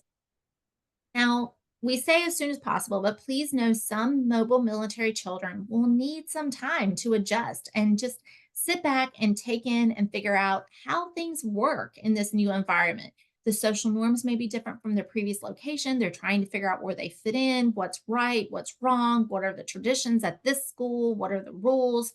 Now, we say as soon as possible, but please know some mobile military children will need some time to adjust and just sit back and take in and figure out how things work in this new environment. The social norms may be different from their previous location. They're trying to figure out where they fit in, what's right, what's wrong, what are the traditions at this school, what are the rules.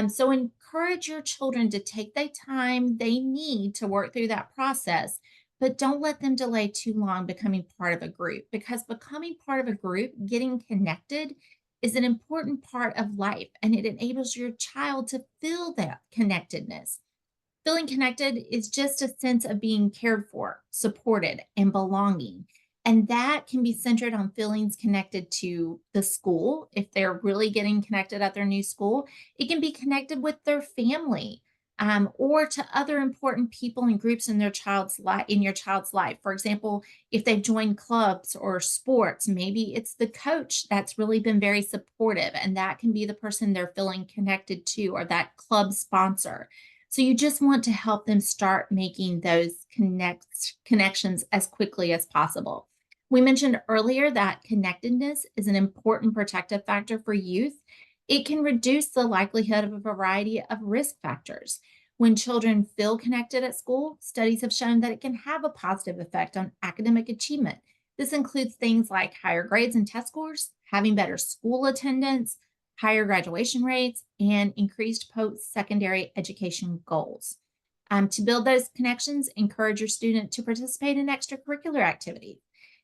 So encourage your children to take the time they need to work through that process, but don't let them delay too long becoming part of a group, because becoming part of a group, getting connected, is an important part of life, and it enables your child to feel that connectedness. Feeling connected is just a sense of being cared for, supported, and belonging. And that can be centered on feelings connected to the school. If they're really getting connected at their new school, it can be connected with their family, or to other important people and groups in their child's life. In your child's life, for example, if they've joined clubs or sports, maybe it's the coach that's really been very supportive, and that can be the person they're feeling connected to, or that club sponsor. So you just want to help them start making those connections as quickly as possible. We mentioned earlier that connectedness is an important protective factor for youth. It can reduce the likelihood of a variety of risk factors. When children feel connected at school, studies have shown that it can have a positive effect on academic achievement. This includes things like higher grades and test scores, having better school attendance, higher graduation rates, and increased post-secondary education goals. To build those connections, encourage your student to participate in extracurricular activities.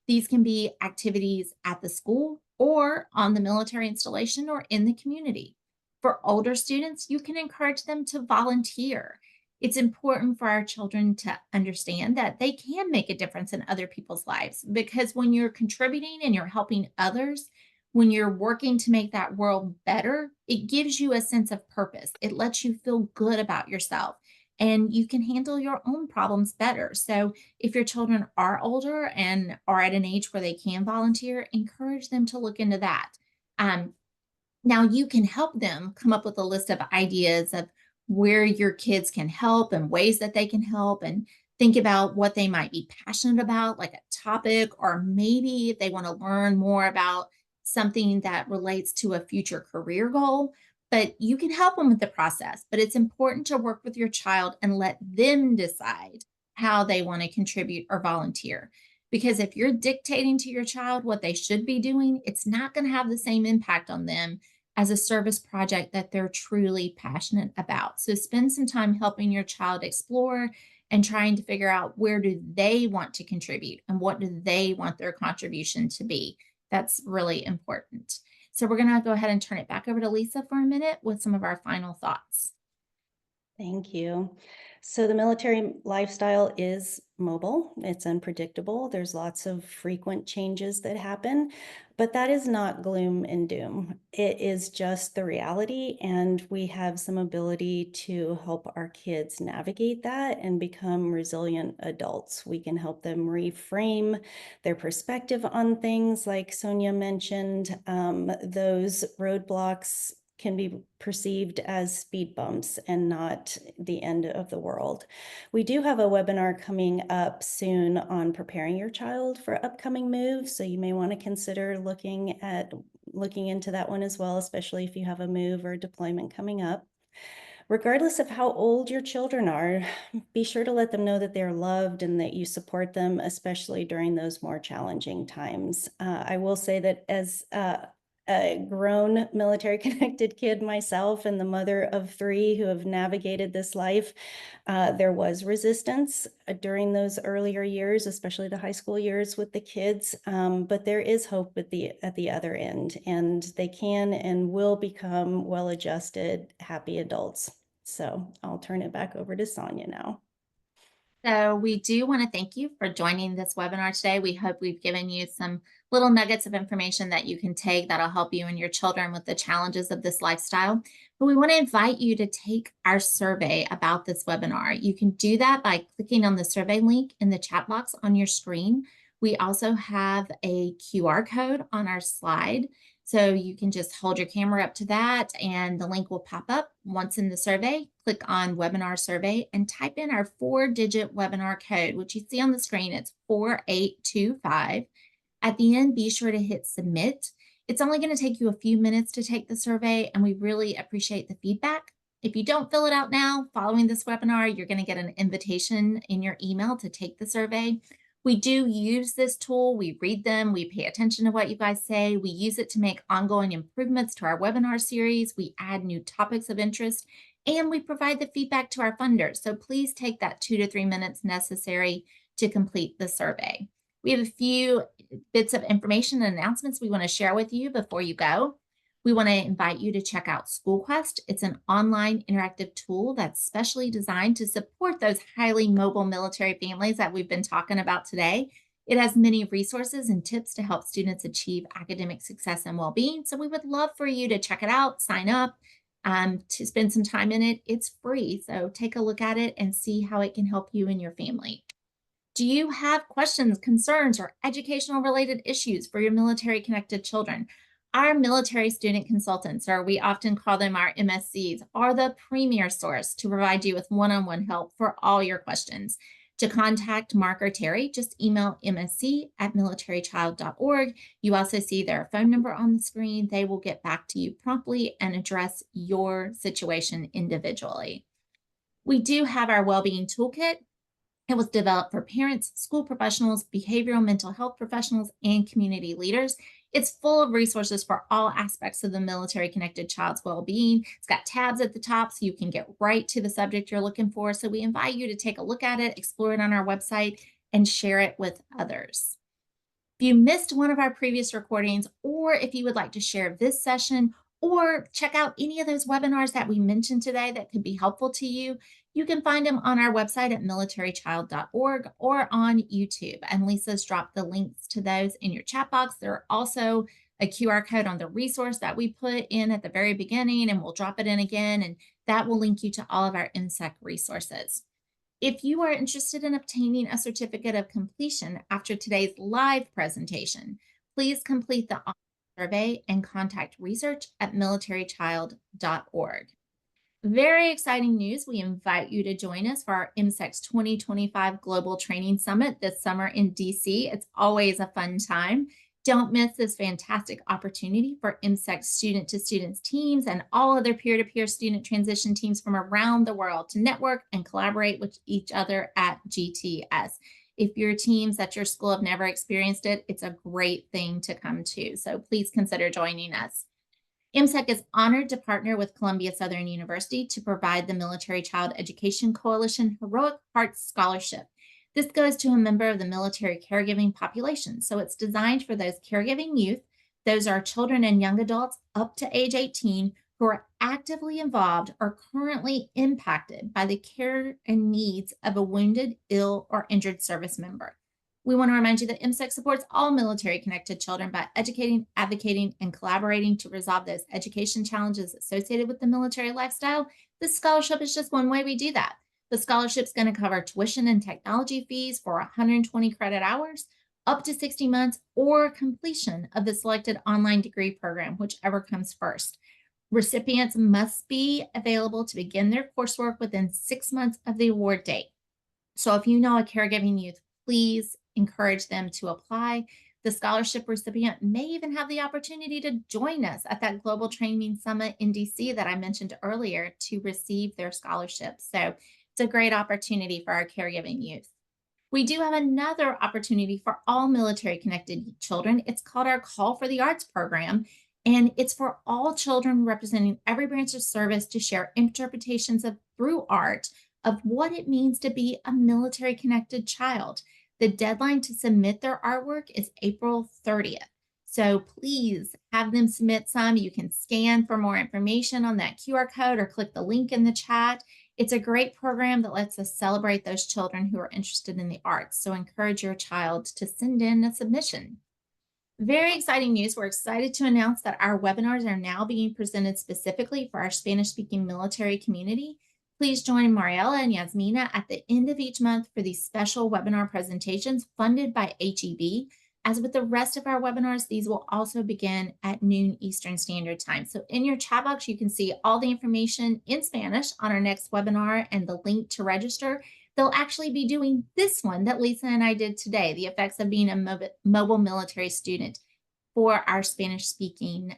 These can be activities at the school or on the military installation or in the community. For older students, you can encourage them to volunteer. It's important for our children to understand that they can make a difference in other people's lives, because when you're contributing and you're helping others, when you're working to make that world better, it gives you a sense of purpose. It lets you feel good about yourself and you can handle your own problems better. So, if your children are older and are at an age where they can volunteer, encourage them to look into that. Um, Now, you can help them come up with a list of ideas of where your kids can help and ways that they can help, and think about what they might be passionate about, like a topic, or maybe if they want to learn more about something that relates to a future career goal. But you can help them with the process. But it's important to work with your child and let them decide how they want to contribute or volunteer. Because if you're dictating to your child what they should be doing, it's not going to have the same impact on them as a service project that they're truly passionate about. So spend some time helping your child explore and trying to figure out where do they want to contribute and what do they want their contribution to be. That's really important. So we're going to go ahead and turn it back over to Lisa for a minute with some of our final thoughts. Thank you. So the military lifestyle is mobile, it's unpredictable. There's lots of frequent changes that happen, but that is not gloom and doom. It is just the reality, and we have some ability to help our kids navigate that and become resilient adults. We can help them reframe their perspective on things, like Sonia mentioned. Those roadblocks can be perceived as speed bumps and not the end of the world. We do have a webinar coming up soon on preparing your child for upcoming moves, so you may want to consider looking into that one as well, especially if you have a move or deployment coming up. Regardless of how old your children are, be sure to let them know that they're loved and that you support them, especially during those more challenging times. I will say that as a grown military connected kid myself and the mother of 3 who have navigated this life, there was resistance during those earlier years, especially the high school years with the kids. But there is hope at the other end, and they can and will become well-adjusted, happy adults. So I'll turn it back over to Sonia now. So we do want to thank you for joining this webinar today. We hope we've given you some little nuggets of information that you can take that'll help you and your children with the challenges of this lifestyle. But we want to invite you to take our survey about this webinar. You can do that by clicking on the survey link in the chat box on your screen. We also have a QR code on our slide. So you can just hold your camera up to that and the link will pop up. Once in the survey, click on webinar survey and type in our 4-digit webinar code, which you see on the screen. It's 4825. At the end, be sure to hit submit. It's only going to take you a few minutes to take the survey, and we really appreciate the feedback. If you don't fill it out now, following this webinar, you're going to get an invitation in your email to take the survey. We do use this tool. We read them. We pay attention to what you guys say. We use it to make ongoing improvements to our webinar series. We add new topics of interest, and we provide the feedback to our funders. So please take that 2 to 3 minutes necessary to complete the survey. We have a few bits of information and announcements we want to share with you before you go. We want to invite you to check out SchoolQuest. It's an online interactive tool that's specially designed to support those highly mobile military families that we've been talking about today. It has many resources and tips to help students achieve academic success and well-being. So we would love for you to check it out, sign up, to spend some time in it. It's free, so take a look at it and see how it can help you and your family. Do you have questions, concerns, or educational related issues for your military connected children? Our military student consultants, or we often call them our MSCs, are the premier source to provide you with one-on-one help for all your questions. To contact Mark or Terry, just email msc@militarychild.org. You also see their phone number on the screen. They will get back to you promptly and address your situation individually. We do have our Wellbeing Toolkit. It was developed for parents, school professionals, behavioral mental health professionals, and community leaders. It's full of resources for all aspects of the military connected child's well-being. It's got tabs at the top so you can get right to the subject you're looking for. So we invite you to take a look at it, explore it on our website, and share it with others. If you missed one of our previous recordings, or if you would like to share this session, or check out any of those webinars that we mentioned today that could be helpful to you, you can find them on our website at militarychild.org or on YouTube. And Lisa's dropped the links to those in your chat box. There are also a QR code on the resource that we put in at the very beginning, and we'll drop it in again, and that will link you to all of our MSEC resources. If you are interested in obtaining a certificate of completion after today's live presentation, please complete the survey and contact research@militarychild.org. Very exciting news. We invite you to join us for our MSEC's 2025 Global Training Summit this summer in DC. It's always a fun time. Don't miss this fantastic opportunity for MSEC student-to-students teams and all other peer-to-peer student transition teams from around the world to network and collaborate with each other at GTS. If your teams at your school have never experienced it, it's a great thing to come to. So please consider joining us. MSEC is honored to partner with Columbia Southern University to provide the Military Child Education Coalition Heroic Hearts Scholarship. This goes to a member of the military caregiving population. So it's designed for those caregiving youth. Those are children and young adults up to age 18 who are actively involved or currently impacted by the care and needs of a wounded, ill, or injured service member. We want to remind you that MSEC supports all military-connected children by educating, advocating, and collaborating to resolve those education challenges associated with the military lifestyle. This scholarship is just one way we do that. The scholarship is going to cover tuition and technology fees for 120 credit hours, up to 60 months, or completion of the selected online degree program, whichever comes first. Recipients must be available to begin their coursework within 6 months of the award date. So if you know a caregiving youth, please encourage them to apply. The scholarship recipient may even have the opportunity to join us at that Global Training Summit in DC that I mentioned earlier to receive their scholarship. So it's a great opportunity for our caregiving youth. We do have another opportunity for all military connected children. It's called our Call for the Arts program, and it's for all children representing every branch of service to share interpretations of through art of what it means to be a military connected child. The deadline to submit their artwork is April 30th. So please have them submit some. You can scan for more information on that QR code or click the link in the chat. It's a great program that lets us celebrate those children who are interested in the arts. So encourage your child to send in a submission. Very exciting news. We're excited to announce that our webinars are now being presented specifically for our Spanish-speaking military community. Please join Mariela and Yasmina at the end of each month for these special webinar presentations funded by HEB. As with the rest of our webinars, these will also begin at noon Eastern Standard Time. So in your chat box, you can see all the information in Spanish on our next webinar and the link to register. They'll actually be doing this one that Lisa and I did today, the effects of being a mobile military student, for our Spanish-speaking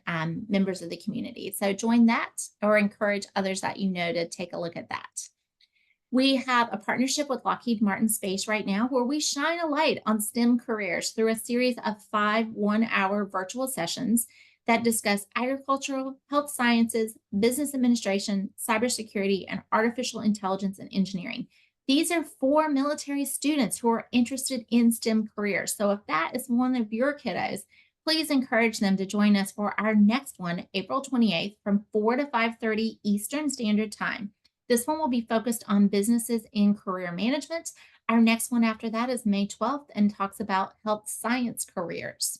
members of the community. So join that or encourage others that you know to take a look at that. We have a partnership with Lockheed Martin Space right now where we shine a light on STEM careers through a series of 5 one-hour virtual sessions that discuss agricultural, health sciences, business administration, cybersecurity, and artificial intelligence and engineering. These are for military students who are interested in STEM careers. So if that is one of your kiddos, please encourage them to join us for our next one, April 28th from 4 to 5:30 Eastern Standard Time. This one will be focused on businesses in career management. Our next one after that is May 12th and talks about health science careers.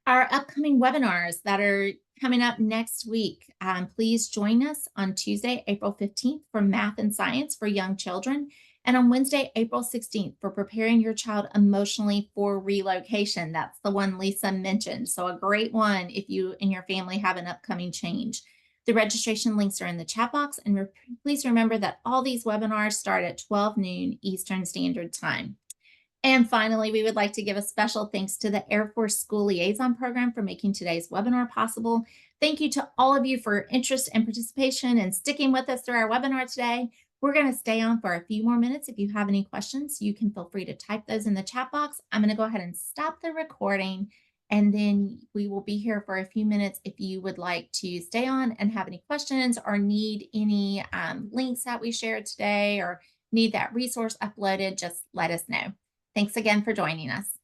Our upcoming webinars that are coming up next week, please join us on Tuesday, April 15th for Math and Science for Young Children, and on Wednesday, April 16th for Preparing Your Child Emotionally for Relocation. That's the one Lisa mentioned. So a great one if you and your family have an upcoming change. The registration links are in the chat box, and please remember that all these webinars start at 12 noon Eastern Standard Time. And finally, we would like to give a special thanks to the Air Force School Liaison Program for making today's webinar possible. Thank you to all of you for your interest and participation and sticking with us through our webinar today. We're going to stay on for a few more minutes. If you have any questions, you can feel free to type those in the chat box. I'm going to go ahead and stop the recording, and then we will be here for a few minutes. If you would like to stay on and have any questions or need any links that we shared today or need that resource uploaded, just let us know. Thanks again for joining us.